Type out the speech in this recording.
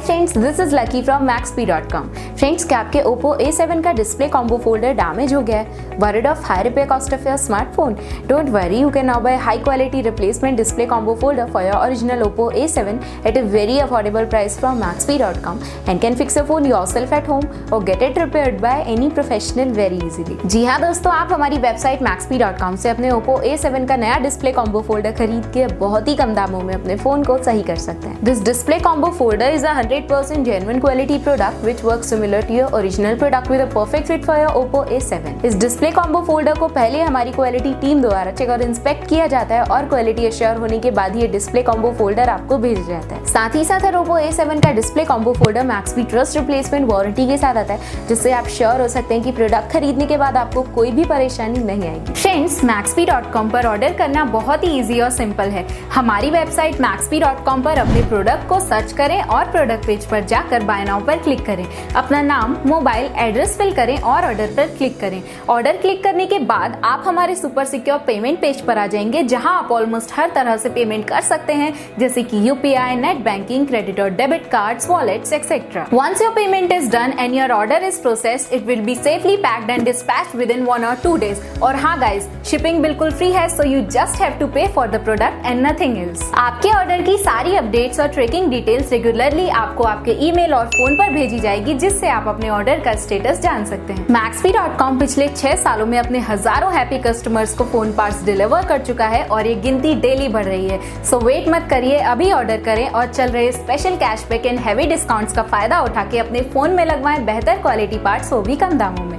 Friends, this is lucky from Maxbhi.com। Friends, क्या आपके Oppo A7 का डिस्प्ले कॉम्बो फोल्डर डैमेज हो गया है? Worried of high repair cost of your smartphone? Don't worry, you can now buy high quality replacement display combo folder for your original Oppo A7 at a very affordable price from Maxbhi.com and can fix your phone yourself at home or get it repaired by any professional very easily। जी हाँ दोस्तों, आप हमारी website Maxbhi.com से अपने Oppo A7 का नया display combo folder खरीद के बहुत ही कम दामों में अपने फोन को सही कर सकते हैं। This display combo folder is a 100% genuine quality product which works similar to your original product with a perfect fit for your Oppo A7। इस डिस्प्ले कॉम्बो फोल्डर को पहले हमारी क्वालिटी टीम द्वारा चेक और इंस्पेक्ट किया जाता है और क्वालिटी एश्योर होने के बाद ये डिस्प्ले कॉम्बो फोल्डर आपको भेजा जाता है। साथ ही साथ Oppo A7 का display combo folder Maxbhi trust replacement warranty के साथ आता है, जिससे आप श्योर हो सकते हैं कि प्रोडक्ट खरीदने के बाद आपको कोई भी परेशानी नहीं आएगी। फ्रेंड्स, Maxbhi.com पर ऑर्डर करना बहुत ही ईजी और सिंपल है। हमारी वेबसाइट Maxbhi.com पर अपने प्रोडक्ट को सर्च करें और प्रोडक्ट पेज पर जाकर बाय नाउ पर क्लिक करें। अपना नाम, मोबाइल एड्रेस फिल करें और ऑर्डर पर क्लिक करें। ऑर्डर क्लिक करने के बाद आप हमारे सुपर सिक्योर पेमेंट पेज पर आ जाएंगे, जहां आप ऑलमोस्ट हर तरह से पेमेंट कर सकते हैं, जैसे कि UPI, नेट बैंकिंग, क्रेडिट और debit cards, wallets etcetera. Once your payment is done and your order is processed, it will be safely packed and dispatched within 1 or 2 days। और हाँ गाइस, शिपिंग बिल्कुल free है, so you just have to pay for the product and nothing else। आपके order की सारी updates और tracking details regularly आपको आपके ईमेल और फोन पर भेजी जाएगी, जिससे आप अपने ऑर्डर का स्टेटस जान सकते हैं। Maxbhi.com पिछले 6 सालों में अपने हजारों हैप्पी कस्टमर्स को फोन पार्ट्स डिलीवर कर चुका है और ये गिनती डेली बढ़ रही है। सो वेट मत करिए, अभी ऑर्डर करें और चल रहे special cashback and heavy discounts का फायदा उठा के अपने फोन में लगवाएं बेहतर क्वालिटी पार्ट्स, वो भी कम दामों में।